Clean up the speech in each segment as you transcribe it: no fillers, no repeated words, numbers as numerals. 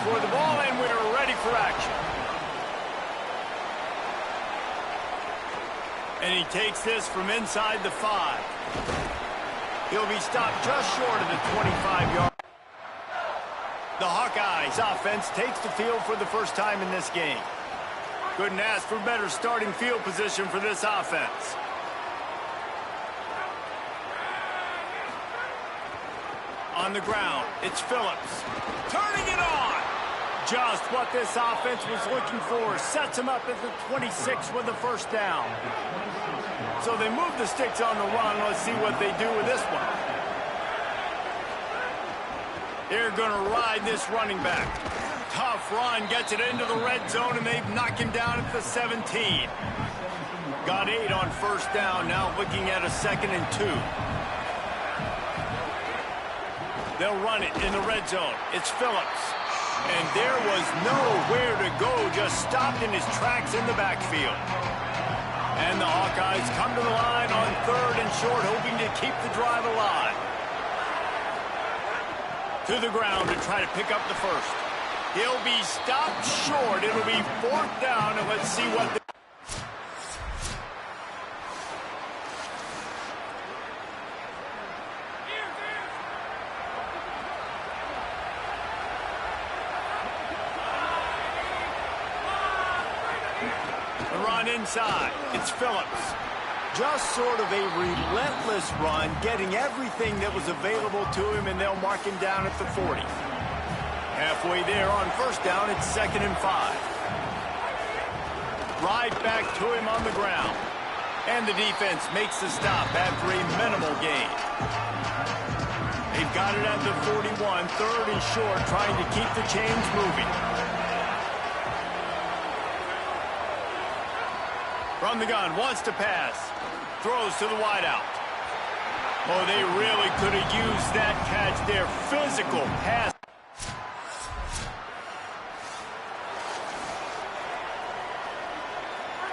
for the ball, and we're ready for action. And he takes this from inside the 5. He'll be stopped just short of the 25-yard. The Hawkeyes offense takes the field for the first time in this game. Couldn't ask for better starting field position for this offense. On the ground, it's Phillips. Turning it on! Just what this offense was looking for. Sets him up at the 26 with the first down. So they move the sticks on the run. Let's see what they do with this one. They're going to ride this running back. Tough run, gets it into the red zone, and they've knocked him down at the 17. Got 8 on first down, now looking at a 2nd and 2. They'll run it in the red zone. It's Phillips. And there was nowhere to go, just stopped in his tracks in the backfield. And the Hawkeyes come to the line on 3rd and short, hoping to keep the drive alive. To the ground to try to pick up the first. He'll be stopped short. It'll be 4th down, and let's see what... The run inside. It's Phillips. Just sort of a relentless run, getting everything that was available to him, and they'll mark him down at the 40. Halfway there on first down, it's 2nd and 5. Right back to him on the ground. And the defense makes the stop after a minimal gain. They've got it at the 41, 3rd and short, trying to keep the chains moving. From the gun, wants to pass. Throws to the wideout. Oh, they really could have used that catch there. Physical pass.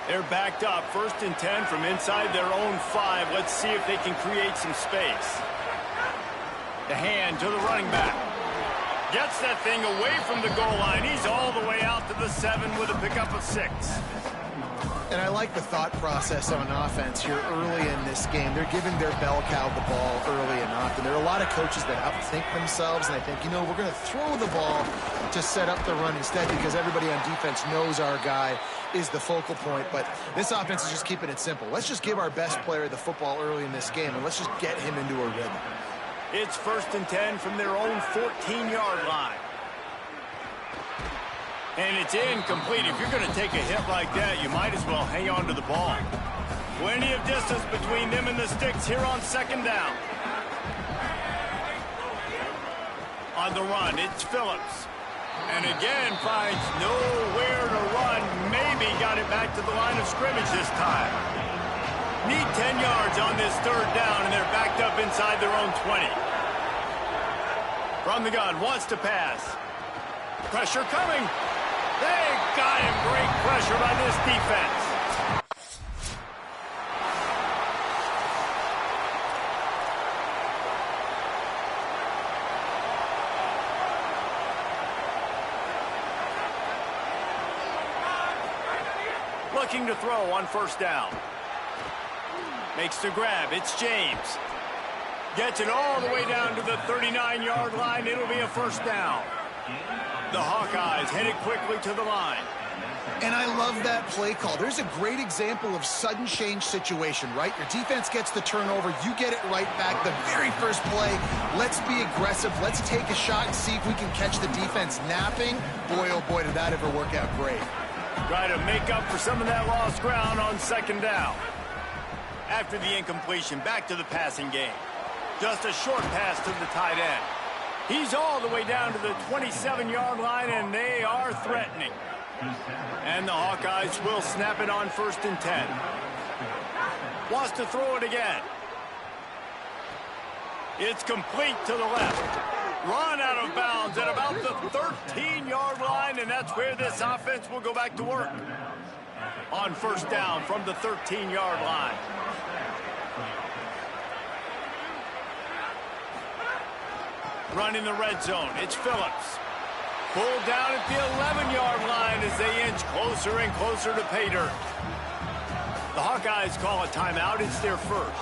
They're backed up. 1st and 10 from inside their own 5. Let's see if they can create some space. The hand to the running back. Gets that thing away from the goal line. He's all the way out to the 7 with a pickup of 6. And I like the thought process on offense here early in this game. They're giving their bell cow the ball early and often. There are a lot of coaches that outthink themselves, and I think, you know, we're going to throw the ball to set up the run instead because everybody on defense knows our guy is the focal point. But this offense is just keeping it simple. Let's just give our best player the football early in this game, and let's just get him into a rhythm. It's 1st and 10 from their own 14-yard line. And it's incomplete. If you're going to take a hit like that, you might as well hang on to the ball. Plenty of distance between them and the sticks here on 2nd down. On the run, it's Phillips. And again, finds nowhere to run. Maybe got it back to the line of scrimmage this time. Need 10 yards on this 3rd down, and they're backed up inside their own 20. From the gun, wants to pass. Pressure coming. They got him. Great pressure by this defense. Looking to throw on 1st down. Makes the grab. It's James. Gets it all the way down to the 39-yard line. It'll be a 1st down. The Hawkeyes headed quickly to the line. And I love that play call. There's a great example of sudden change situation, right? Your defense gets the turnover. You get it right back. The very first play, let's be aggressive. Let's take a shot and see if we can catch the defense napping. Boy, oh boy, did that ever work out great. Try to make up for some of that lost ground on 2nd down. After the incompletion, back to the passing game. Just a short pass to the tight end. He's all the way down to the 27-yard line, and they are threatening. And the Hawkeyes will snap it on 1st and 10. Wants to throw it again. It's complete to the left. Run out of bounds at about the 13-yard line, and that's where this offense will go back to work. On 1st down from the 13-yard line. Run in the red zone. It's Phillips. Pulled down at the 11-yard line as they inch closer and closer to pay dirt. The Hawkeyes call a timeout. It's their first.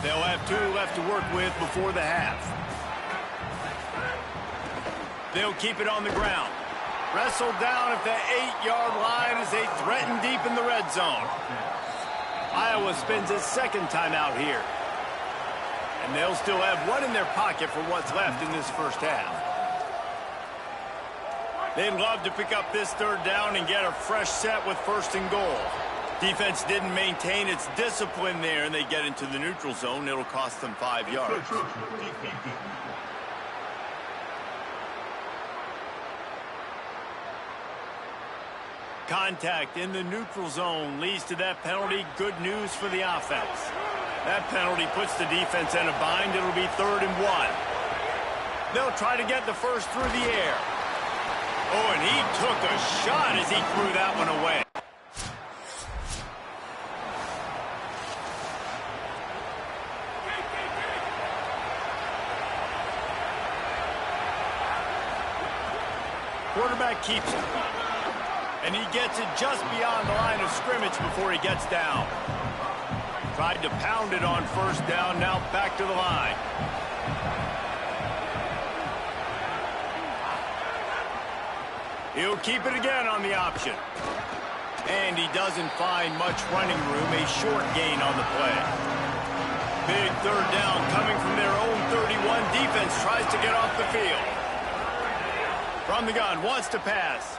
They'll have 2 left to work with before the half. They'll keep it on the ground. Wrestled down at the 8-yard line as they threaten deep in the red zone. Iowa spends its second timeout here. And they'll still have 1 in their pocket for what's left in this first half. They'd love to pick up this third down and get a fresh set with first and goal. Defense didn't maintain its discipline there, and they get into the neutral zone. It'll cost them 5 yards. Contact in the neutral zone leads to that penalty. Good news for the offense. That penalty puts the defense in a bind. It'll be 3rd and 1. They'll try to get the first through the air. Oh, and he took a shot as he threw that one away. Quarterback keeps it. And he gets it just beyond the line of scrimmage before he gets down. Tried to pound it on first down, now back to the line. He'll keep it again on the option. And he doesn't find much running room, a short gain on the play. Big third down coming from their own 31. Defense tries to get off the field. From the gun, wants to pass.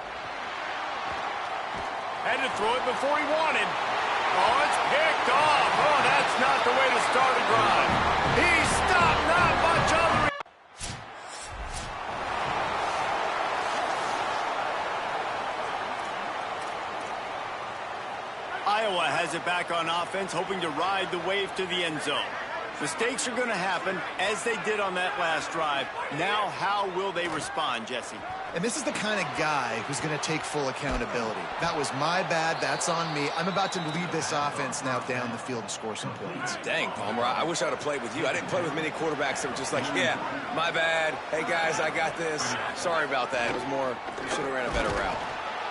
Had to throw it before he wanted. Oh, it's picked off. Oh, that's not the way to start a drive. He stopped, not much on the... Iowa has it back on offense, hoping to ride the wave to the end zone. Mistakes are going to happen, as they did on that last drive. Now, how will they respond, Jesse? And this is the kind of guy who's going to take full accountability. That was my bad. That's on me. I'm about to lead this offense now down the field and score some points. Dang, Palmer, I wish I would have played with you. I didn't play with many quarterbacks that were just like, yeah, my bad. Hey, guys, I got this. Sorry about that. It was more, we should have ran a better route.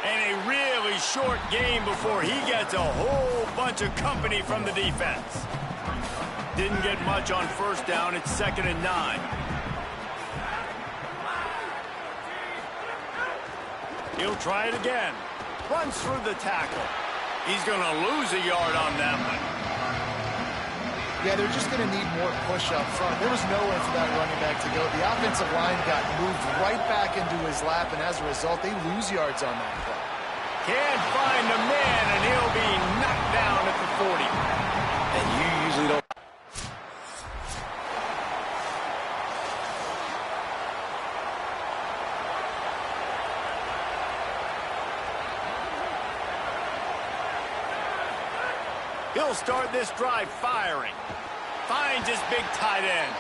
And a really short game before he gets a whole bunch of company from the defense. Didn't get much on first down. It's 2nd and 9. He'll try it again. Runs through the tackle. He's going to lose a yard on that one. Yeah, they're just going to need more push up front. There was nowhere for that running back to go. The offensive line got moved right back into his lap, and as a result, they lose yards on that play. Can't find the man, and he'll be knocked down at the 40. And you usually don't. He'll start this drive firing. Finds his big tight end.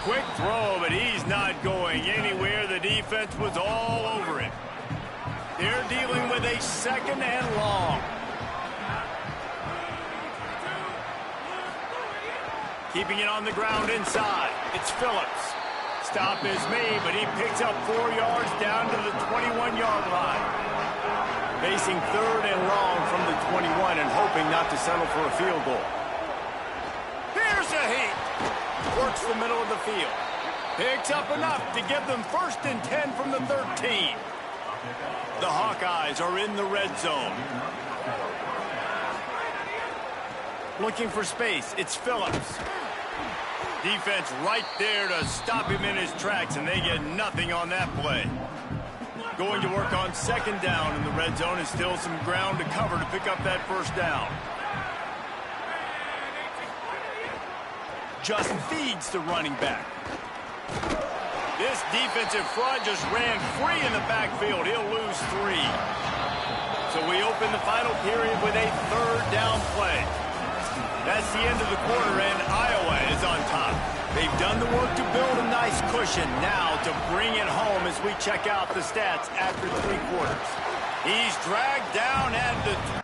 Quick throw, but he's not going anywhere. The defense was all over him. They're dealing with a 2nd and long. Keeping it on the ground inside. It's Phillips. Stop is made, but he picks up 4 yards down to the 21-yard line. Facing 3rd and long from the 21 and hoping not to settle for a field goal. Here's a heat. Works the middle of the field. Picks up enough to give them 1st and 10 from the 13. The Hawkeyes are in the red zone. Looking for space. It's Phillips. Defense right there to stop him in his tracks, and they get nothing on that play. Going to work on 2nd down in the red zone, and still some ground to cover to pick up that first down. Just feeds the running back. This defensive front just ran free in the backfield. He'll lose 3. So we open the final period with a 3rd down play. That's the end of the quarter, and Iowa is on top. They've done the work to build a nice cushion. Now to bring it home as we check out the stats after 3 quarters. He's dragged down at the...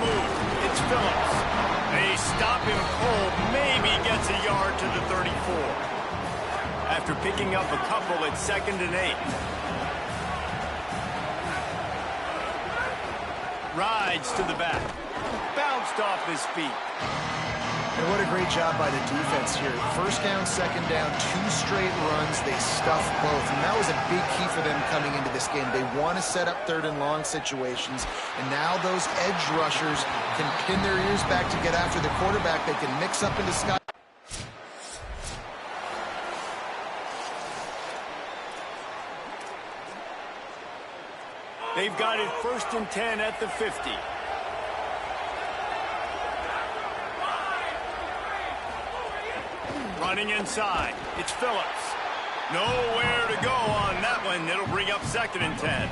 move. It's Phillips. They stop him cold. Maybe gets a yard to the 34. After picking up a couple at 2nd and 8. Rides to the back. Bounced off his feet. And what a great job by the defense here. 1st down, 2nd down, 2 straight runs. They stuffed both, and that was a big key for them coming into this game. They want to set up 3rd and long situations, and now those edge rushers can pin their ears back to get after the quarterback. They can mix up into Scott. They've got it 1st and 10 at the 50. Running inside. It's Phillips. Nowhere to go on that one. It'll bring up 2nd and 10.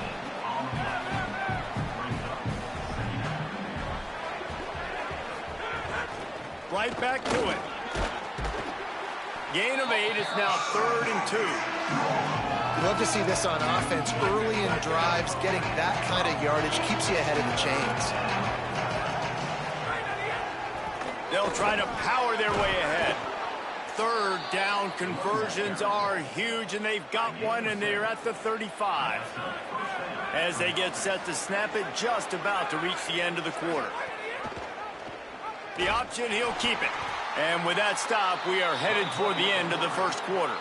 Right back to it. Gain of 8. It's now 3rd and 2. You love to see this on offense. Early in drives, getting that kind of yardage keeps you ahead of the chains. They'll try to power their way ahead. 3rd down conversions are huge, and they've got one, and they're at the 35. As they get set to snap it, just about to reach the end of the quarter. The option, he'll keep it. And with that stop, we are headed toward the end of the 1st quarter.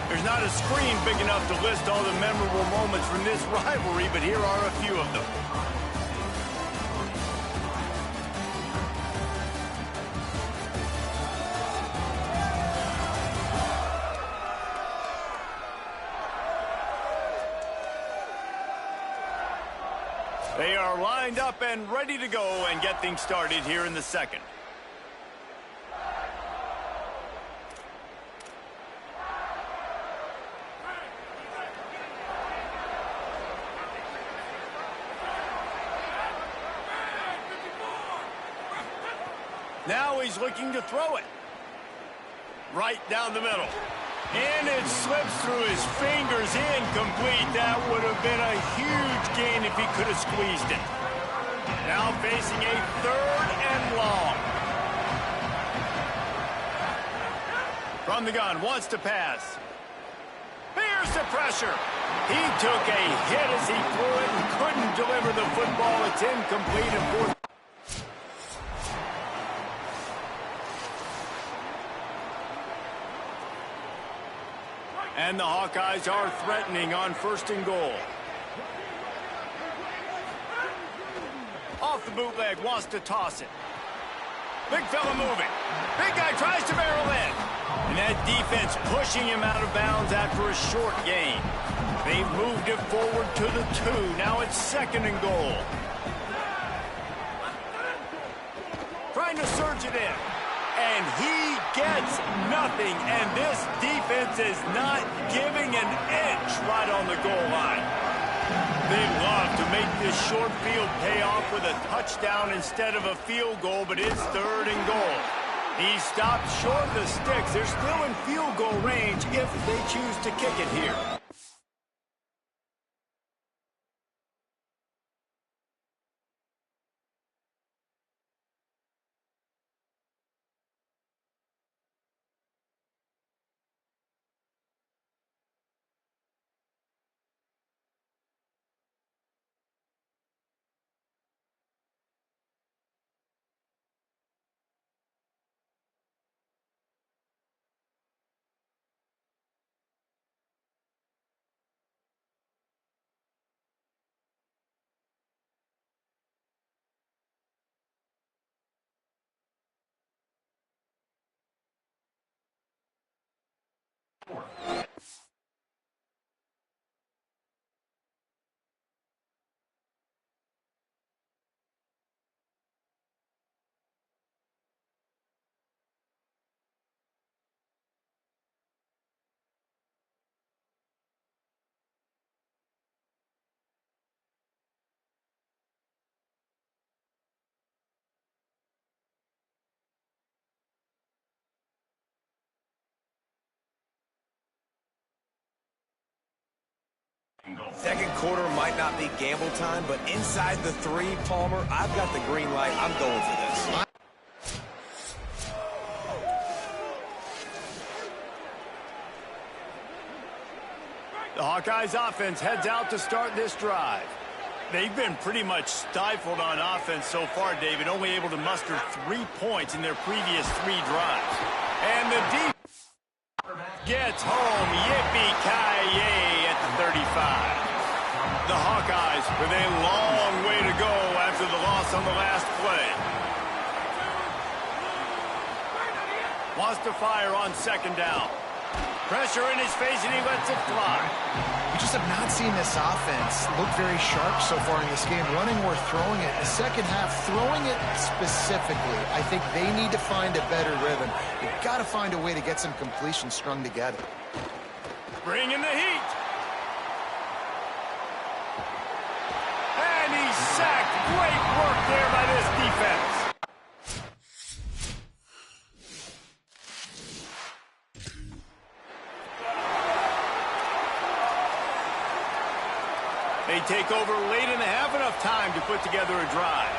There's not a screen big enough to list all the memorable moments from this rivalry, but here are a few of them. They are lined up and ready to go and get things started here in the 2nd. Now he's looking to throw it. Right down the middle. And it slips through his fingers, incomplete. That would have been a huge gain if he could have squeezed it. Now facing a 3rd and long. From the gun, wants to pass. Here's the pressure. He took a hit as he threw it and couldn't deliver the football. It's incomplete and 4th. And the Hawkeyes are threatening on 1st and goal. Off the bootleg, wants to toss it. Big fella moving. Big guy tries to barrel in. And that defense pushing him out of bounds after a short gain. They've moved it forward to the 2. Now it's 2nd and goal. Trying to surge it in. And he gets nothing, and this defense is not giving an inch right on the goal line. They'd love to make this short field pay off with a touchdown instead of a field goal, but it's 3rd and goal. He stopped short of the sticks. They're still in field goal range if they choose to kick it here. Second quarter might not be gamble time, but inside the 3, Palmer, I've got the green light. I'm going for this. The Hawkeyes offense heads out to start this drive. They've been pretty much stifled on offense so far, David, only able to muster 3 points in their previous 3 drives. And the deep gets home, yippee-ki-yay at the 35. The Hawkeyes with a long way to go after the loss on the last play. Wants to fire on second down. Pressure in his face, and he lets it fly. We just have not seen this offense look very sharp so far in this game, running or throwing it. The second half, throwing it specifically, I think they need to find a better rhythm. They've got to find a way to get some completions strung together. Bring in the heat. And he's sacked. Great work there by this defense. They take over late and have enough time to put together a drive.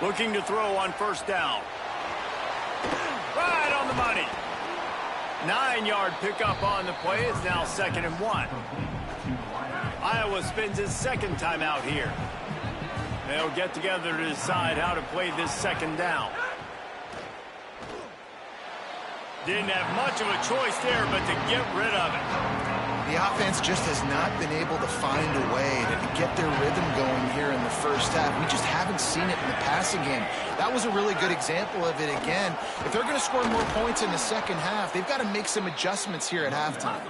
Looking to throw on first down. Right on the money. 9-yard pickup on the play. It's now 2nd and 1. Iowa spends his second time out here. They'll get together to decide how to play this second down. Didn't have much of a choice there, but to get rid of it. The offense just has not been able to find a way to get their rhythm going here in the first half. We just haven't seen it in the passing game. That was a really good example of it again. If they're going to score more points in the second half, they've got to make some adjustments here at halftime.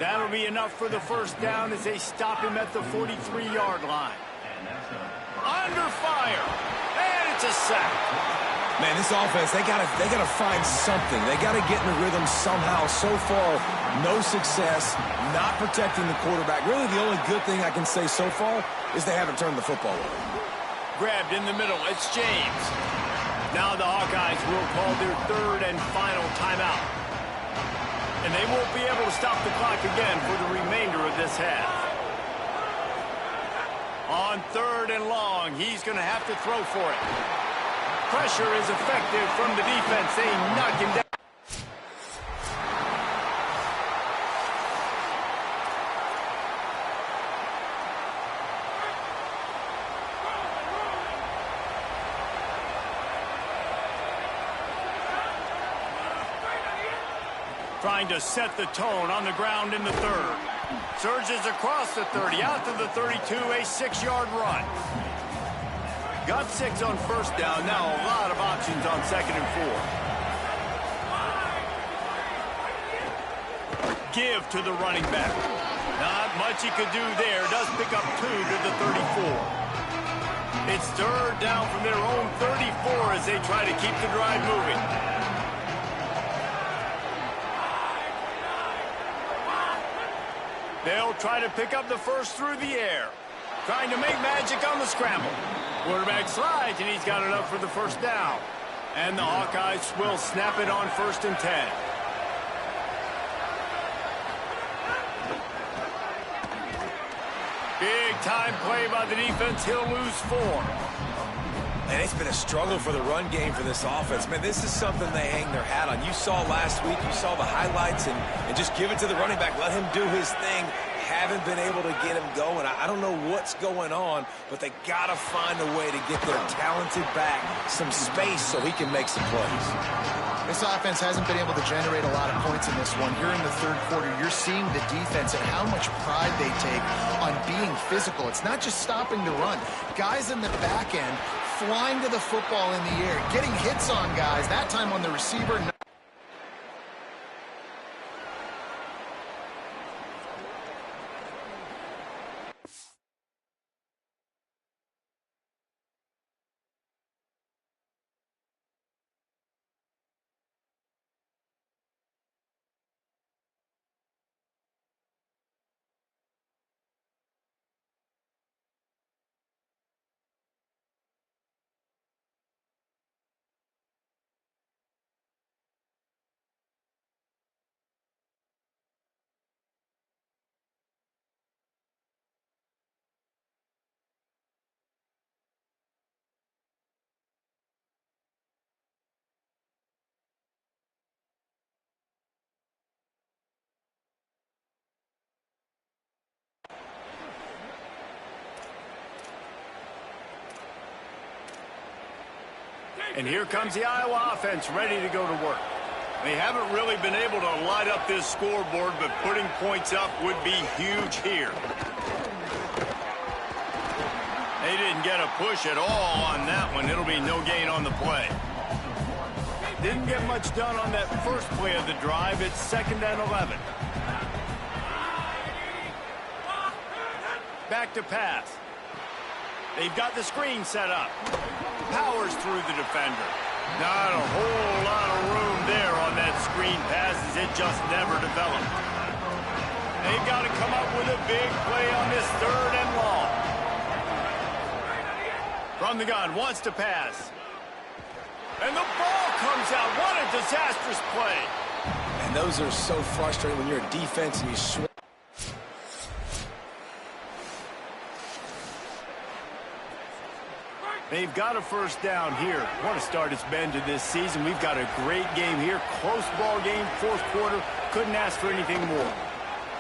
That'll be enough for the first down as they stop him at the 43-yard line. Under fire, and it's a sack. Man, this offense, they gotta find something. They gotta get in the rhythm somehow. So far, no success, not protecting the quarterback. Really, the only good thing I can say so far is they haven't turned the football over. Grabbed in the middle, it's James. Now the Hawkeyes will call their 3rd and final timeout. And they won't be able to stop the clock again for the remainder of this half. On 3rd and long, he's gonna have to throw for it. Pressure is effective from the defense. They knock him down. Trying to set the tone on the ground in the 3rd. Surges across the 30, out to the 32, a 6-yard run. Got 6 on first down. Now a lot of options on 2nd and 4. Give to the running back. Not much he could do there. Does pick up 2 to the 34. It's 3rd down from their own 34 as they try to keep the drive moving. They'll try to pick up the first through the air. Trying to make magic on the scramble. Quarterback slides, and he's got enough for the first down. And the Hawkeyes will snap it on 1st and 10. Big-time play by the defense. He'll lose 4. And it's been a struggle for the run game for this offense. Man, this is something they hang their hat on. You saw last week, you saw the highlights, and just give it to the running back. Let him do his thing. Haven't been able to get him going. I don't know what's going on, but they got to find a way to get their talented back some space so he can make some plays. This offense hasn't been able to generate a lot of points in this one. Here in the 3rd quarter, you're seeing the defense and how much pride they take on being physical. It's not just stopping the run. Guys in the back end flying to the football in the air, getting hits on guys, that time on the receiver. And here comes the Iowa offense ready to go to work. They haven't really been able to light up this scoreboard, but putting points up would be huge here. They didn't get a push at all on that one. It'll be no gain on the play. Didn't get much done on that first play of the drive. It's 2nd and 11. Back to pass. They've got the screen set up. Powers through the defender. Not a whole lot of room there on that screen pass as it just never developed. They've got to come up with a big play on this 3rd and long. From the gun, wants to pass. And the ball comes out. What a disastrous play. And those are so frustrating when you're a defense and you swing. They've got a first down here. What a start it's been to this season. We've got a great game here. Close ball game, 4th quarter. Couldn't ask for anything more.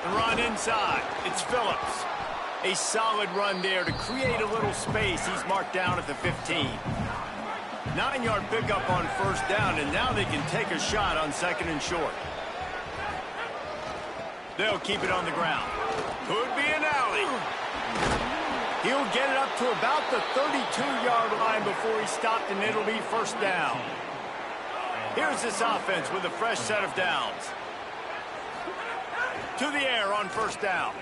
The run inside. It's Phillips. A solid run there to create a little space. He's marked down at the 15. 9-yard pickup on first down, and now they can take a shot on 2nd and short. They'll keep it on the ground. Could be an alley. He'll get it up to about the 32-yard line before he's stopped, and it'll be first down. Here's this offense with a fresh set of downs. To the air on first down.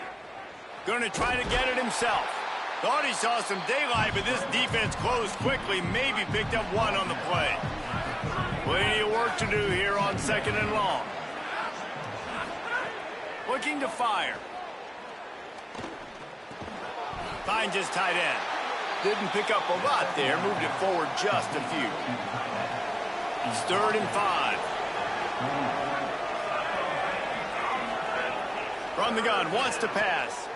Going to try to get it himself. Thought he saw some daylight, but this defense closed quickly. Maybe picked up one on the play. Plenty of work to do here on 2nd and long. Looking to fire. Finds his tight end. Didn't pick up a lot there. Moved it forward just a few. It's 3rd and 5. From the gun, wants to pass.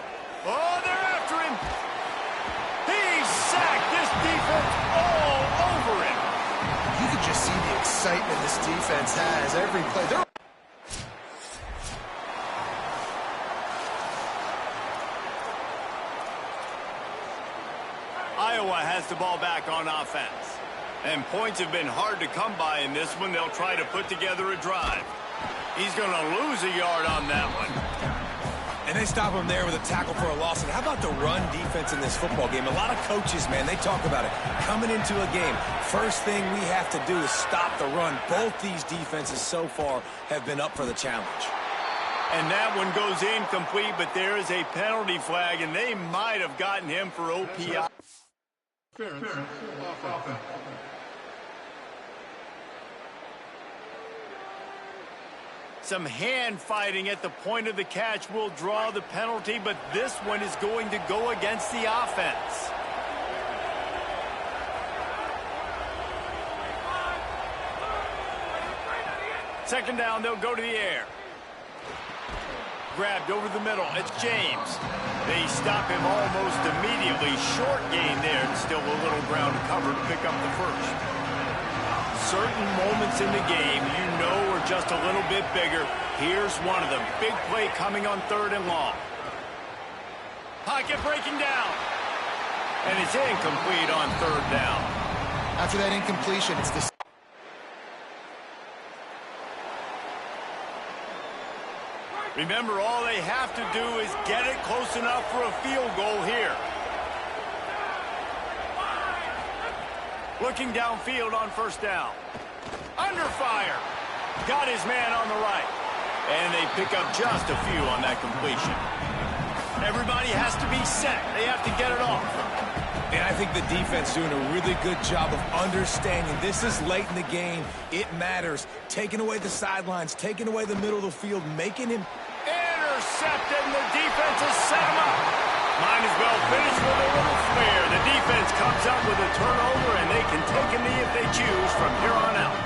Oh, they're after him. He's sacked. This defense all over him. You can just see the excitement this defense has every play. Iowa has the ball back on offense. And points have been hard to come by in this one. They'll try to put together a drive. He's going to lose a yard on that one. And they stop him there with a tackle for a loss. And how about the run defense in this football game? A lot of coaches, man, they talk about it. Coming into a game, first thing we have to do is stop the run. Both these defenses so far have been up for the challenge. And that one goes incomplete, but there is a penalty flag, and they might have gotten him for OPI. Some hand fighting at the point of the catch will draw the penalty, but this one is going to go against the offense. Second down, they'll go to the air. Grabbed over the middle. It's James. They stop him almost immediately. Short gain there, and still a little ground to cover to pick up the first. Certain moments in the game you know are just a little bit bigger. Here's one of them. Big play coming on 3rd and long. Pocket breaking down. And it's incomplete on 3rd down. After that incompletion, it's the... Remember, all they have to do is get it close enough for a field goal here. Looking downfield on first down. Under fire. Got his man on the right. And they pick up just a few on that completion. Everybody has to be set. They have to get it off. And I think the defense doing a really good job of understanding this is late in the game. It matters. Taking away the sidelines, taking away the middle of the field, making him... Intercepted, and the defense has set him up. Might as well finish with a little flair. The defense comes up with a turnover, and they can take a knee if they choose from here on out.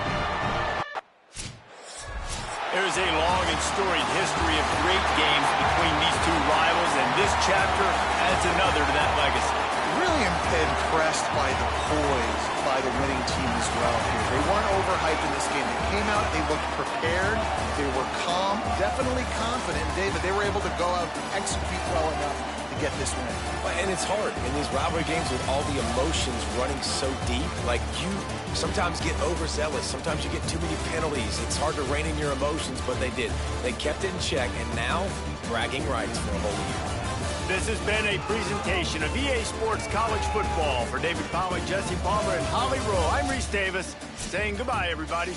There's a long and storied history of great games between these two rivals, and this chapter adds another to that legacy. Really impressed by the poise by the winning team as well here. They weren't overhyped in this game. They came out, they looked prepared, they were calm, definitely confident. David, they were able to go out and execute well enough to to get this win. And it's hard in these rivalry games with all the emotions running so deep. Like, you sometimes get overzealous. Sometimes you get too many penalties. It's hard to rein in your emotions, but they did. They kept it in check, and now bragging rights for a whole year. This has been a presentation of EA Sports College Football. For David Pollack, Jesse Palmer, and Holly Rowe, I'm Reese Davis, saying goodbye, everybody.